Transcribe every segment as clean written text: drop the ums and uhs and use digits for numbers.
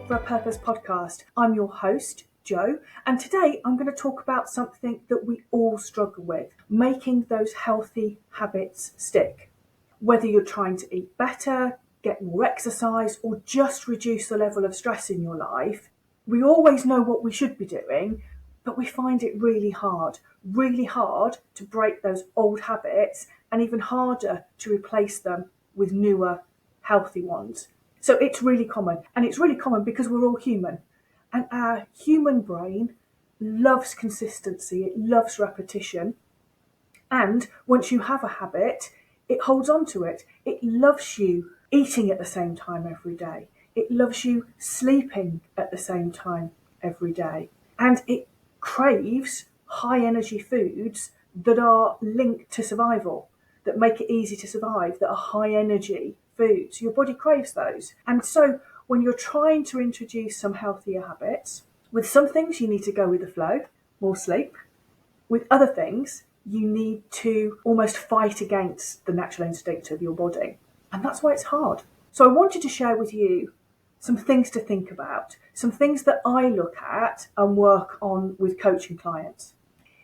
for a Purpose podcast. I'm your host, Jo, and today I'm going to talk about something that we all struggle with, making those healthy habits stick. Whether you're trying to eat better, get more exercise, or just reduce the level of stress in your life, we always know what we should be doing, but we find it really hard to break those old habits and even harder to replace them with newer, healthy ones. So it's really common, and it's really common because we're all human, and our human brain loves consistency, it loves repetition, and once you have a habit, it holds on to it. It loves you eating at the same time every day. It loves you sleeping at the same time every day. And it craves high energy foods that are linked to survival, that make it easy to survive, that are high energy foods. Your body craves those. And so when you're trying to introduce some healthier habits, with some things you need to go with the flow, more sleep. With other things, you need to almost fight against the natural instinct of your body. And that's why it's hard. So I wanted to share with you some things to think about, some things that I look at and work on with coaching clients.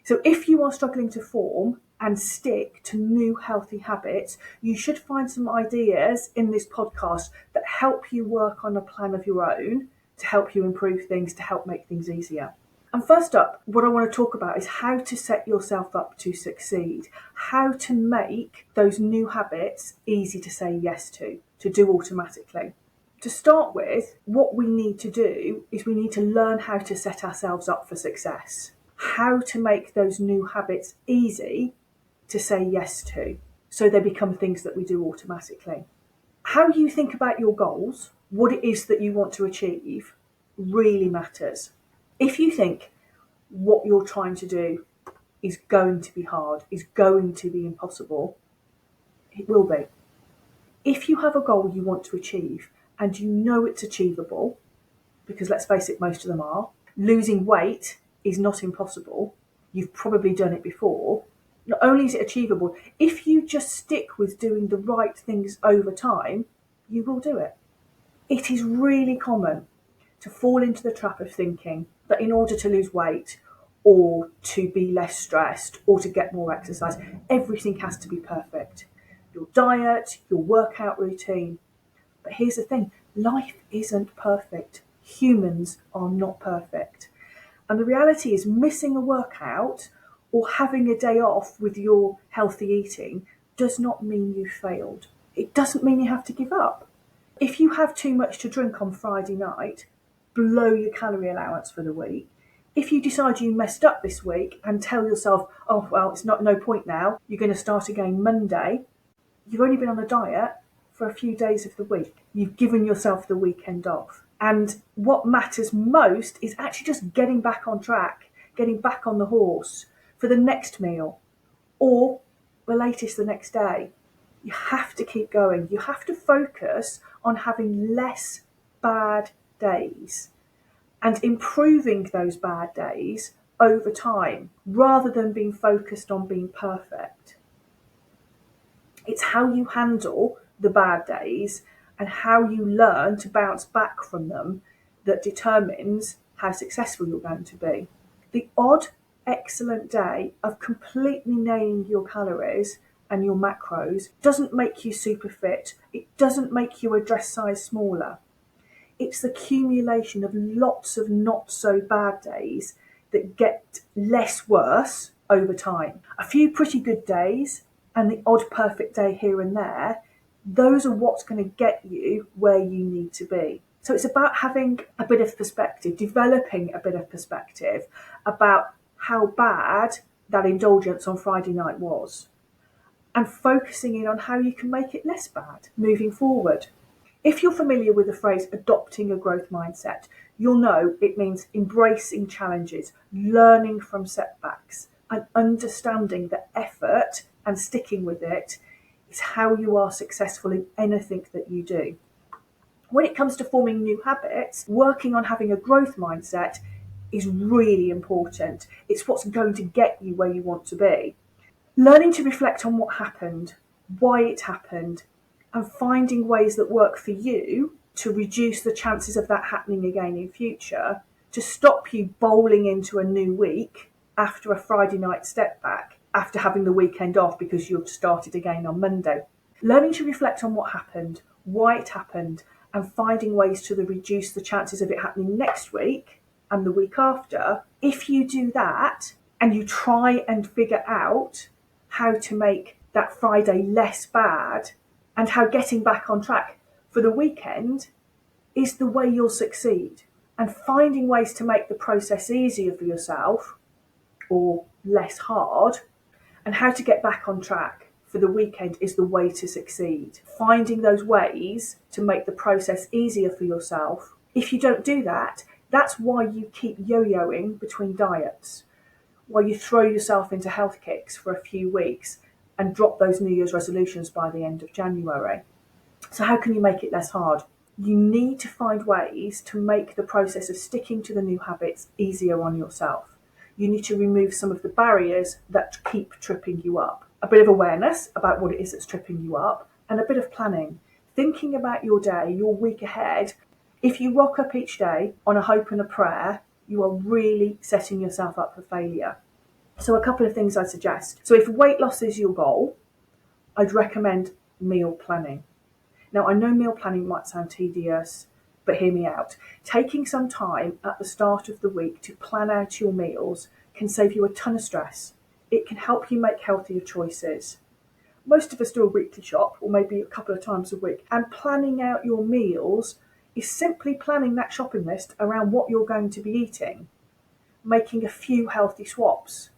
So if you are struggling to form and stick to new healthy habits, you should find some ideas in this podcast that help you work on a plan of your own to help you improve things, to help make things easier. And first up, what I want to talk about is how to set yourself up to succeed, how to make those new habits easy to say yes to do automatically. To start with, what we need to do is we need to learn how to set ourselves up for success, how to make those new habits easy to say yes to, so they become things that we do automatically. How you think about your goals, what it is that you want to achieve, really matters. If you think what you're trying to do is going to be hard, is going to be impossible, it will be. If you have a goal you want to achieve and you know it's achievable, because let's face it, most of them are, losing weight is not impossible, you've probably done it before. Not only is it achievable, if you just stick with doing the right things over time, you will do it. It is really common to fall into the trap of thinking that in order to lose weight or to be less stressed or to get more exercise, everything has to be perfect. Your diet, your workout routine. But here's the thing, life isn't perfect. Humans are not perfect. And the reality is missing a workout or having a day off with your healthy eating does not mean you failed. It doesn't mean you have to give up. If you have too much to drink on Friday night, blow your calorie allowance for the week. If you decide you messed up this week and tell yourself, oh, well, it's no point now, you're going to start again Monday, you've only been on the diet for a few days of the week. You've given yourself the weekend off. And what matters most is actually just getting back on track, getting back on the horse for the next meal or the latest the next day. You have to keep going. You have to focus on having less bad days and improving those bad days over time rather than being focused on being perfect. It's how you handle the bad days and how you learn to bounce back from them that determines how successful you're going to be. The odd, excellent day of completely nailing your calories and your macros doesn't make you super fit. It doesn't make you a dress size smaller. It's the accumulation of lots of not so bad days that get less worse over time. A few pretty good days and the odd perfect day here and there, those are what's going to get you where you need to be. So it's about having a bit of perspective, developing a bit of perspective about how bad that indulgence on Friday night was and focusing in on how you can make it less bad moving forward. If you're familiar with the phrase adopting a growth mindset, you'll know it means embracing challenges, learning from setbacks, and understanding that effort and sticking with it is how you are successful in anything that you do. When it comes to forming new habits, working on having a growth mindset is really important. It's what's going to get you where you want to be. Learning to reflect on what happened, why it happened, and finding ways that work for you to reduce the chances of that happening again in future, to stop you bowling into a new week after a Friday night step back, after having the weekend off because you've started again on Monday. Learning to reflect on what happened, why it happened, and finding ways to reduce the chances of it happening next week and the week after. If you do that and you try and figure out how to make that Friday less bad and how getting back on track for the weekend is the way you'll succeed, and finding ways to make the process easier for yourself or less hard, and how to get back on track for the weekend is the way to succeed. Finding those ways to make the process easier for yourself. If you don't do that, that's why you keep yo-yoing between diets, why you throw yourself into health kicks for a few weeks and drop those New Year's resolutions by the end of January. So how can you make it less hard? You need to find ways to make the process of sticking to the new habits easier on yourself. You need to remove some of the barriers that keep tripping you up. A bit of awareness about what it is that's tripping you up, and a bit of planning. Thinking about your day, your week ahead. If you rock up each day on a hope and a prayer, you are really setting yourself up for failure. So a couple of things I'd suggest. So if weight loss is your goal, I'd recommend meal planning. Now, I know meal planning might sound tedious, but hear me out. Taking some time at the start of the week to plan out your meals can save you a ton of stress. It can help you make healthier choices. Most of us do a weekly shop, or maybe a couple of times a week, and planning out your meals is simply planning that shopping list around what you're going to be eating, making a few healthy swaps.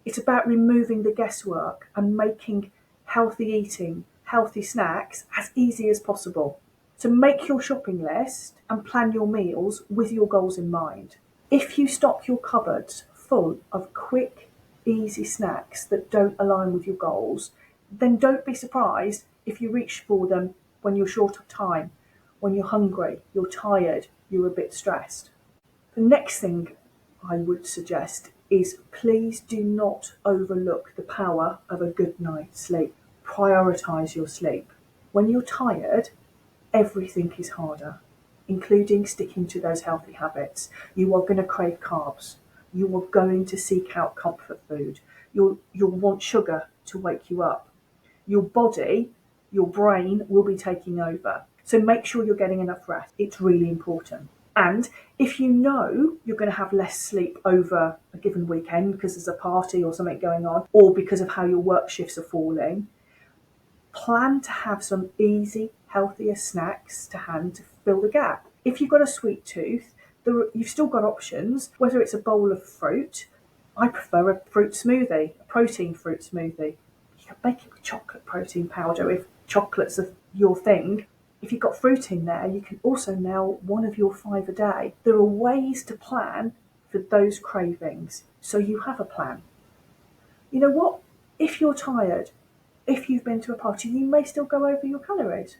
It's about removing the guesswork and making healthy eating, healthy snacks as easy as possible. So make your shopping list and plan your meals with your goals in mind. If you stock your cupboards full of quick, easy snacks that don't align with your goals, then don't be surprised if you reach for them when you're short of time, when you're hungry, you're tired, you're a bit stressed. The next thing I would suggest is please do not overlook the power of a good night's sleep. Prioritise your sleep. When you're tired, everything is harder, including sticking to those healthy habits. You are going to crave carbs. You are going to seek out comfort food. You'll want sugar to wake you up. Your body, your brain will be taking over. So make sure you're getting enough rest. It's really important. And if you know you're going to have less sleep over a given weekend because there's a party or something going on, or because of how your work shifts are falling, plan to have some easy, healthier snacks to hand to fill the gap. If you've got a sweet tooth, you've still got options, whether it's a bowl of fruit. I prefer a fruit smoothie, a protein fruit smoothie. You can make it with chocolate protein powder if chocolate's your thing. If you've got fruit in there, you can also nail one of your 5 a day. There are ways to plan for those cravings, so you have a plan. You know what? If you're tired, if you've been to a party, you may still go over your calories.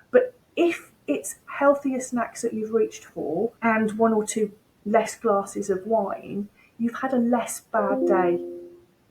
But if it's healthier snacks that you've reached for and 1 or 2 less glasses of wine, you've had a less bad day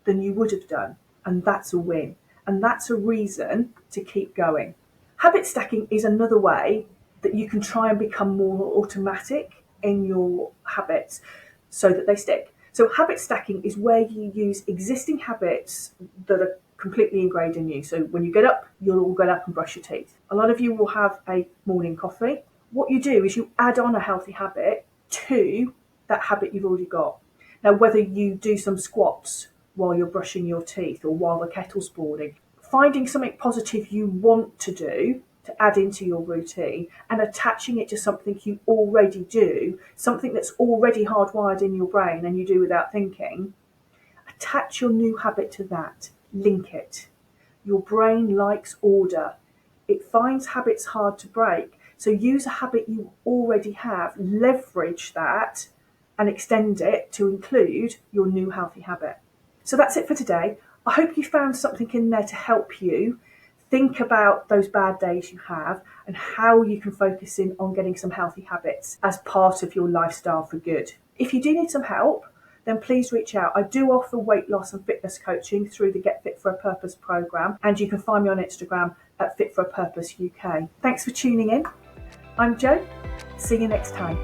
than you would have done. And that's a win. And that's a reason to keep going. Habit stacking is another way that you can try and become more automatic in your habits so that they stick. So habit stacking is where you use existing habits that are completely ingrained in you. So when you get up, you'll all get up and brush your teeth. A lot of you will have a morning coffee. What you do is you add on a healthy habit to that habit you've already got. Now, whether you do some squats while you're brushing your teeth or while the kettle's boiling, finding something positive you want to do to add into your routine and attaching it to something you already do, something that's already hardwired in your brain and you do without thinking, attach your new habit to that. Link it. Your brain likes order. It finds habits hard to break. So use a habit you already have, leverage that and extend it to include your new healthy habit. So that's it for today. I hope you found something in there to help you think about those bad days you have and how you can focus in on getting some healthy habits as part of your lifestyle for good. If you do need some help, then please reach out. I do offer weight loss and fitness coaching through the Get Fit for a Purpose programme, and you can find me on Instagram at Fit for a Purpose UK. Thanks for tuning in. I'm Jo. See you next time.